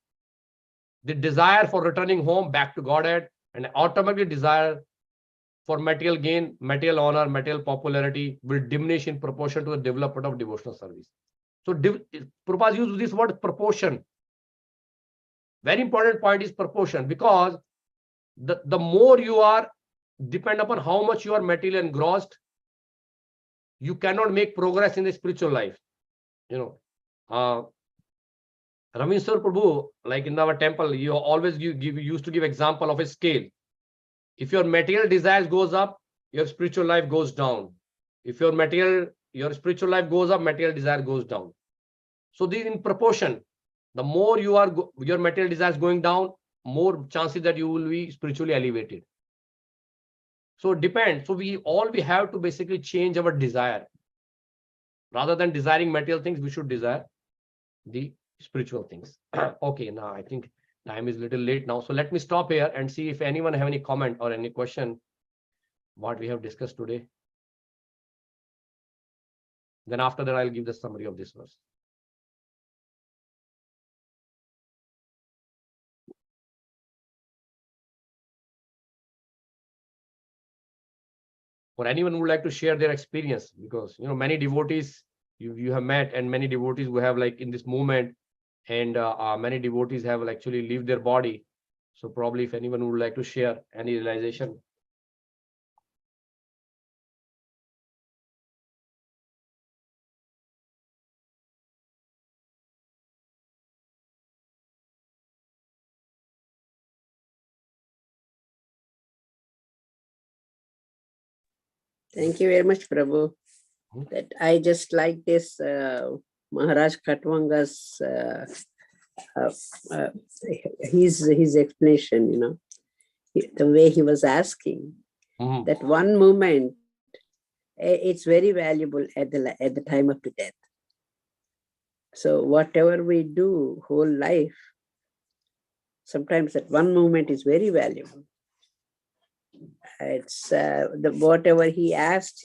B: the desire for returning home back to Godhead, and automatically desire for material gain, material honor, material popularity will diminish in proportion to the development of devotional service. So Prabhupada used this word proportion. Very important point is proportion, because the more you are depend upon how much you are materially engrossed, you cannot make progress in the spiritual life. Ravindra Prabhu, like in our temple, you always used to give example of a scale. If your material desires goes up, your spiritual life goes down. If your spiritual life goes up, material desire goes down. So these in proportion. The more your material desires going down, more chances that you will be spiritually elevated. So it depends. So we have to basically change our desire. Rather than desiring material things, we should desire the spiritual things. Okay, now I think time is a little late now. So let me stop here and see if anyone have any comment or any question what we have discussed today. Then after that, I'll give the summary of this verse. Or anyone would like to share their experience, because many devotees you have met, and many devotees who have like in this movement, and many devotees have actually leave their body. So probably if anyone would like to share any realization.
C: Thank you very much, Prabhu. That I just like this Maharaj Khatwanga's his explanation. The way he was asking. That one moment, it's very valuable at the time of the death. So whatever we do whole life, sometimes that one moment is very valuable. It's whatever he asked,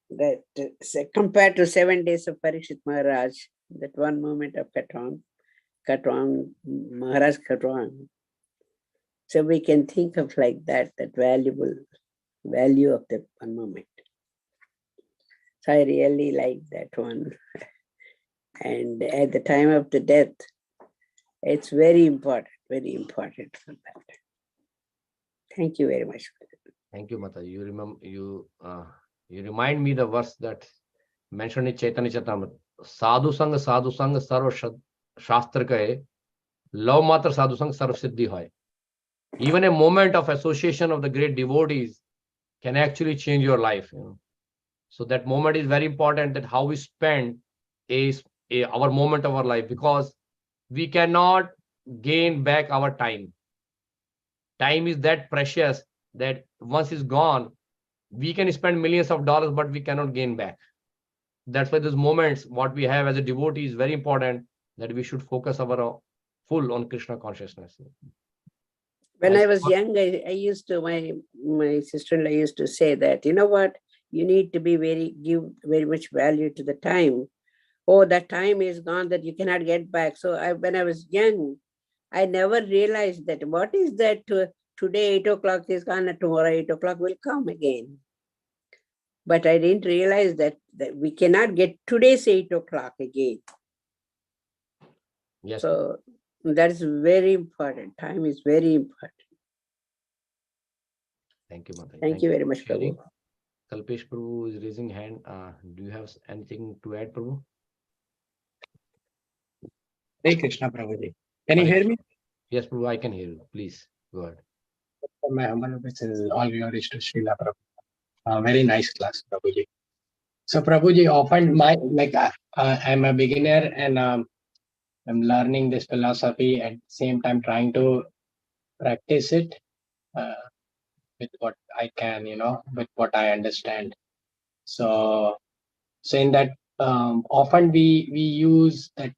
C: that compared to 7 days of Parikshit Maharaj, that one moment of Maharaj Khatwang. So we can think of like that valuable value of the one moment. So I really like that one. And at the time of the death, it's very important for that. Thank you very much.
B: Thank you, Mata. You remember you remind me the verse that mentioned in Chaitanya Charitamrita. Sadhu Sang Sarva Shastra Kahe, Love Matra Sadhu Sang Sarva Siddhi Hoy. Even a moment of association of the great devotees can actually change your life. So that moment is very important, that how we spend our moment of our life, because we cannot gain back our time. Time is that precious that once it's gone, we can spend millions of dollars, but we cannot gain back. That's why those moments, what we have as a devotee, is very important, that we should focus our full on Krishna consciousness.
C: When I was young, I used to, my sister-in-law used to say that, you know what, you need to give very much value to the time. Oh, that time is gone that you cannot get back. So when I was young, I never realized that what is that today 8 o'clock is gone and tomorrow 8 o'clock will come again. But I didn't realize that we cannot get today's 8 o'clock again.
B: Yes.
C: So that is very important. Time is very important.
B: Thank you, Mata.
C: Thank you very much, Prabhu.
B: Kalpesh Prabhu is raising hand. Do you have anything to add, Prabhu?
H: Hey Krishna Prabhuji. Can you hear me?
B: Yes, Prabhu, I can hear you. Please go ahead.
H: My humble obeisance, all glories to Srila Prabhu. Very nice class, Prabhuji. So Prabhuji, often I'm a beginner and I'm learning this philosophy, at the same time trying to practice it with what I can, with what I understand. So in that often we use that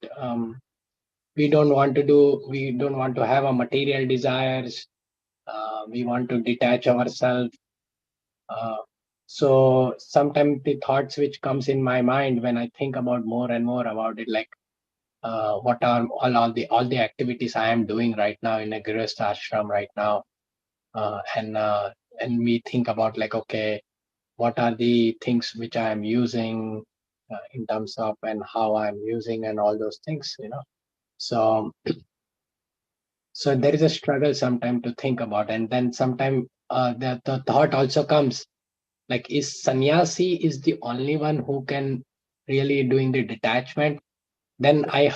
H: we don't want to have a material desires. We want to detach ourselves. So sometimes the thoughts which comes in my mind when I think about more and more about it, like what are all the activities I am doing right now in a Grihastha ashram right now, and we think about like, okay, what are the things which I am using in terms of and how I'm using and all those things, So there is a struggle sometimes to think about, and then sometimes the thought also comes, like, is sannyasi is the only one who can really doing the detachment? Then I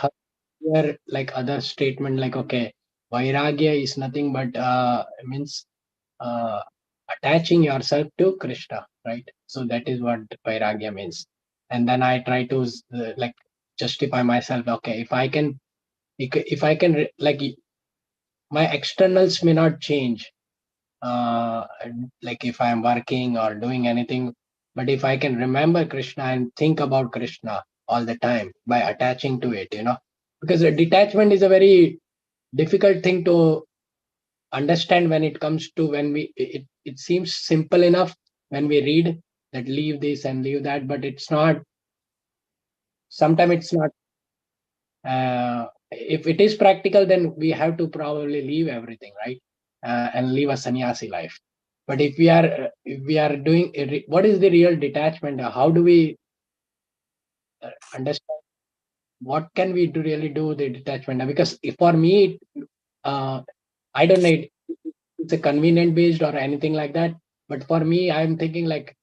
H: hear like other statement like, okay, vairagya is nothing but means attaching yourself to Krishna, right? So that is what vairagya means. And then I try to like justify myself. Okay, if I can like my externals may not change, like if I'm working or doing anything, but if I can remember Krishna and think about Krishna all the time by attaching to it, because a detachment is a very difficult thing to understand when it comes to when it seems simple enough when we read that leave this and leave that, but it's not. Sometimes it's not. If it is practical, then we have to probably leave everything, right, and live a sannyasi life. But if we are doing what is the real detachment? How do we understand what can we do really do the detachment? Because for me, I don't know, it's a convenient based or anything like that. But for me, I'm thinking like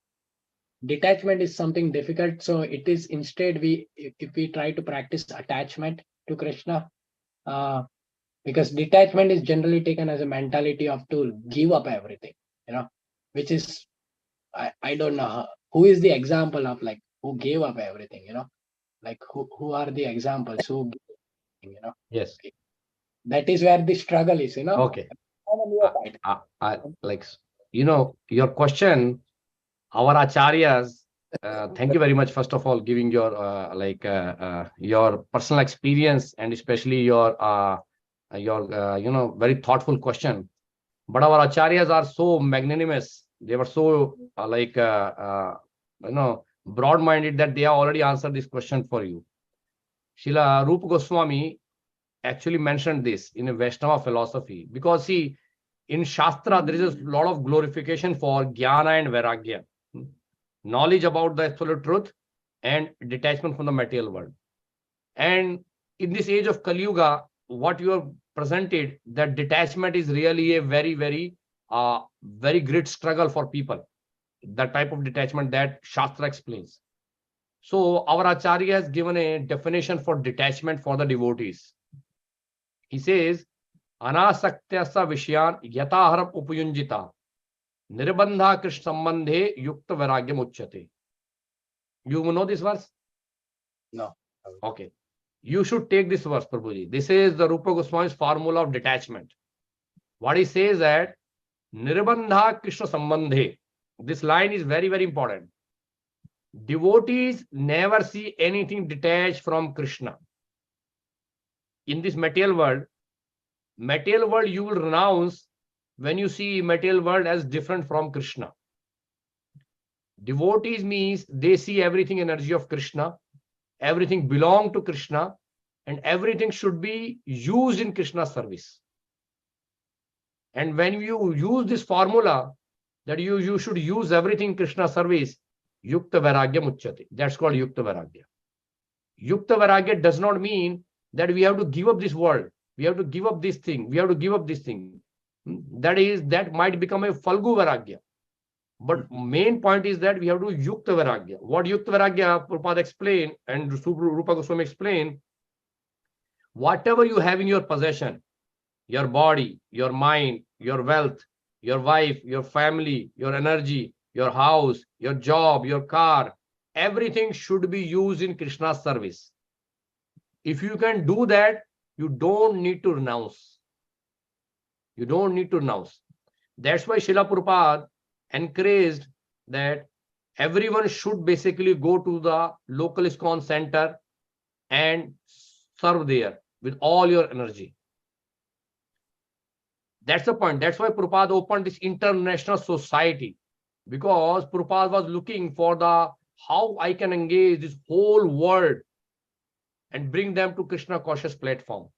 H: detachment is something difficult. So it is instead if we try to practice attachment to Krishna, because detachment is generally taken as a mentality of to give up everything, which is I don't know who is the example of like who gave up everything, like who are the examples who,
B: Yes.
H: that is where the struggle is,
B: Okay. Like, your question, our acharyas, thank you very much, first of all, giving your your personal experience and especially your very thoughtful question. But our acharyas are so magnanimous. They were so broad-minded that they have already answered this question for you. Srila Rupa Goswami actually mentioned this in a Vaishnava philosophy, because see, in Shastra, there is a lot of glorification for Jnana and Vairagya, knowledge about the absolute truth and detachment from the material world. And in this age of Kali Yuga, what you have presented, that detachment is really a very, very, very great struggle for people. That type of detachment that Shastra explains. So our Acharya has given a definition for detachment for the devotees. He says, Anasaktya Vishyan Yataharam Upayunjita Nirbandha Krishna Sambandhe Yukta Vairagyam Uchyate. You know this verse?
H: No.
B: Okay. You should take this verse, Prabhuji. This is the Rupa Goswami's formula of detachment. What he says that Nirbandha Krishna Sambandhe. This line is very, very important. Devotees never see anything detached from Krishna. In this material world you will renounce when you see material world as different from Krishna. Devotees means they see everything energy of Krishna, everything belong to Krishna, and everything should be used in Krishna's service. And when you use this formula that you should use everything in Krishna's service, Yukta Vairagya Uchyate. That's called Yukta Vairagya. Yukta Vairagya does not mean that we have to give up this world. We have to give up this thing. We have to give up this thing. That might become a Falgu Vairagya. But main point is that we have to Yukta Vairagya. What Yukta Vairagya, Prabhupada explained and Rupa Goswami explained, whatever you have in your possession, your body, your mind, your wealth, your wife, your family, your energy, your house, your job, your car, everything should be used in Krishna's service. If you can do that, you don't need to renounce. You don't need to renounce. That's why Srila Prabhupada encouraged that everyone should basically go to the local ISKCON center and serve there with all your energy. That's the point. That's why Prabhupada opened this international society, because Prabhupada was looking for how I can engage this whole world and bring them to Krishna conscious platform.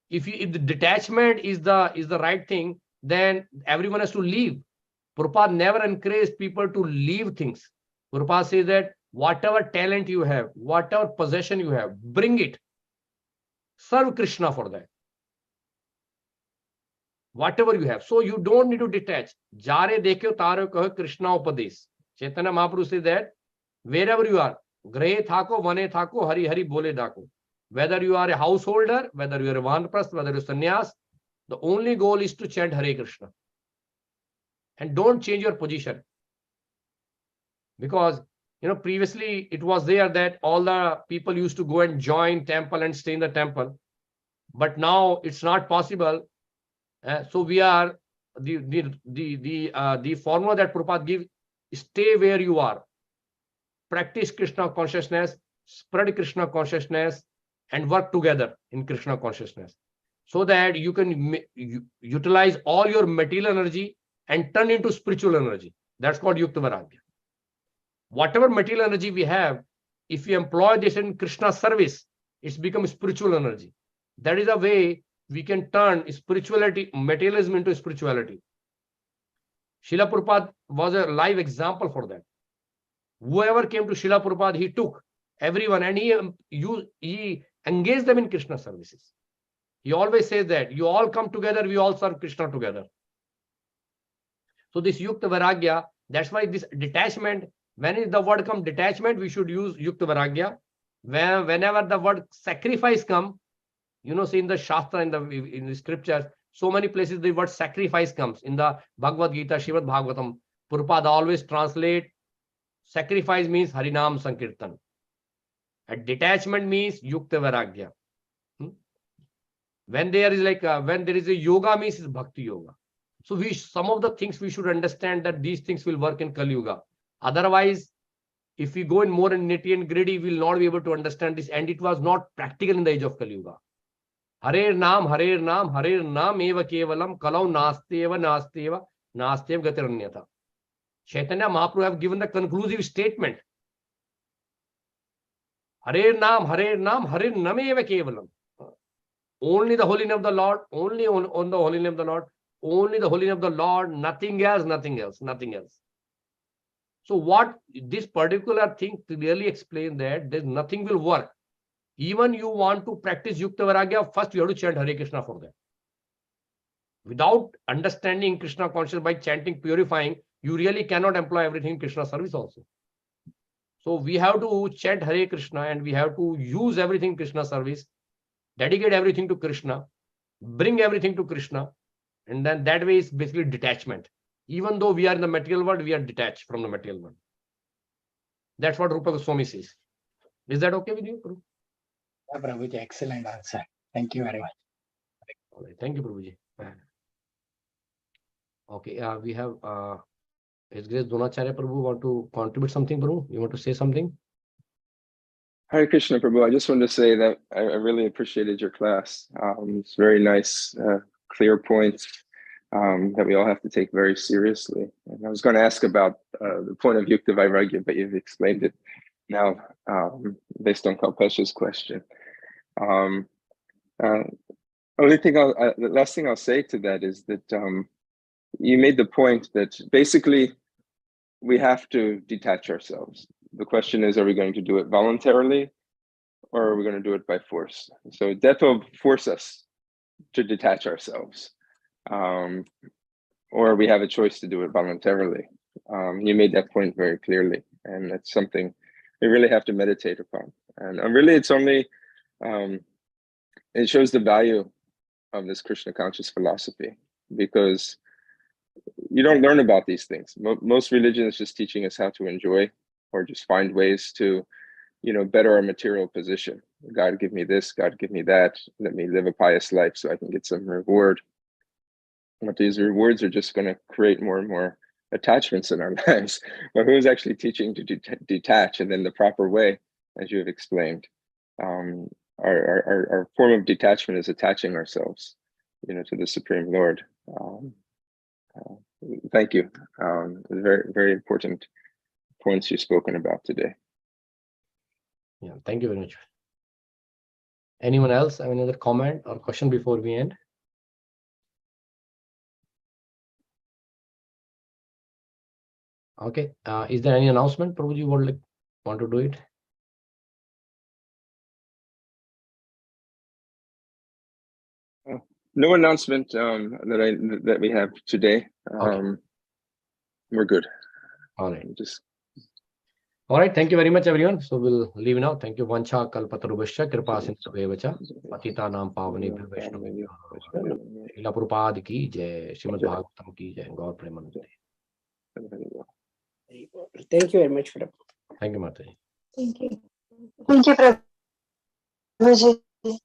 B: If the detachment is the right thing, then everyone has to leave. Prabhupada never encouraged people to leave things. Prabhupada says that whatever talent you have, whatever possession you have, bring it. Serve Krishna for that. Whatever you have. So you don't need to detach. Jare dekho taro kaho Krishna upadesh. Chaitanya Mahaprabhu says that wherever you are, grahe thako, vane thako, hari hari bole dako. Whether you are a householder, whether you are a vanprasth, whether you are sannyas, the only goal is to chant Hare Krishna. and don't change your position. Because, previously it was there that all the people used to go and join temple and stay in the temple. But now it's not possible. So we are, the formula that Prabhupada gives, stay where you are. Practice Krishna consciousness, spread Krishna consciousness, and work together in Krishna consciousness, so that you can utilize all your material energy and turn into spiritual energy. That's called Yukta Vairagya. Whatever material energy we have, if we employ this in Krishna service, it's become spiritual energy. That is a way we can turn spirituality, materialism into spirituality. Srila Prabhupada was a live example for that. Whoever came to Srila Prabhupada, he took everyone and he engaged them in Krishna services. He always says that you all come together, we all serve Krishna together. So this Yukta Vairagya, that's why this detachment, when the word comes detachment, we should use Yukta Vairagya. Whenever the word sacrifice comes, see in the Shastra, in the scriptures, so many places the word sacrifice comes. In the Bhagavad Gita, Srimad Bhagavatam, Prabhupada always translate sacrifice means Harinam Sankirtan. And detachment means Yukta Vairagya. When there is a yoga means it's Bhakti Yoga. So some of the things we should understand that these things will work in Kali Yuga. Otherwise, if we go in more nitty and gritty, we will not be able to understand this. And it was not practical in the age of Kali Yuga. Harer Nam eva kevalam kalau nasteva gatiranyatha. Chaitanya Mahaprabhu have given the conclusive statement. Harer Nam eva kevalam. Only the holy name of the Lord, only on the holy name of the Lord, only the holy name of the Lord, nothing else. So what this particular thing clearly explains that there's nothing will work. Even you want to practice Yukta Vairagya, first you have to chant Hare Krishna for that. Without understanding Krishna consciousness by chanting, purifying, you really cannot employ everything in Krishna service also. So we have to chant Hare Krishna and we have to use everything Krishna service, dedicate everything to Krishna, bring everything to Krishna, and then that way is basically detachment. Even though we are in the material world, we are detached from the material world. That's what Rupa Goswami says. Is that okay with you, Prabhu?
H: Yeah, Prabhuji, excellent answer. Thank you very much.
B: All right. Thank you, Prabhuji. Okay, we have His Grace Dronacharya Prabhu want to contribute something, Prabhu? You want to say something?
I: Hare Krishna, Prabhu. I just wanted to say that I really appreciated your class. It's very nice, clear points that we all have to take very seriously. And I was going to ask about the point of Yukta Vairagya, but you've explained it now based on Kalpesh's question. The last thing I'll say to that is that you made the point that basically we have to detach ourselves. The question is, are we going to do it voluntarily or are we going to do it by force? So death will force us to detach ourselves, or we have a choice to do it voluntarily. You made that point very clearly, and that's something we really have to meditate upon. And really, it's only, it shows the value of this Krishna conscious philosophy, because you don't learn about these things. Most religion is just teaching us how to enjoy or just find ways to, better our material position. God give me this, God give me that. Let me live a pious life so I can get some reward. But these rewards are just going to create more and more attachments in our lives. But who is actually teaching to detach, and then the proper way, as you have explained? Our form of detachment is attaching ourselves, to the Supreme Lord. Thank you. Very, very important points you've spoken about today.
B: Yeah, thank you very much. Anyone else have any other comment or question before we end? Okay. Is there any announcement? Prabhuji, you want to do it?
I: No announcement that we have today.
B: Okay.
I: We're good.
B: All right. All right. Thank you very much, everyone. So we'll leave now. Thank you. Vancha kalpatarubhasya kripa sindhuvevacha patita nam pavanebhyo vaishnavebhyo. Srila Prabhupada ki jai. Srimad Bhagavatam ki jai. God Premanande.
C: Thank you very much, Prabhu.
B: Thank you, Mataji.
D: Thank you.
J: Thank you, Prabhuji.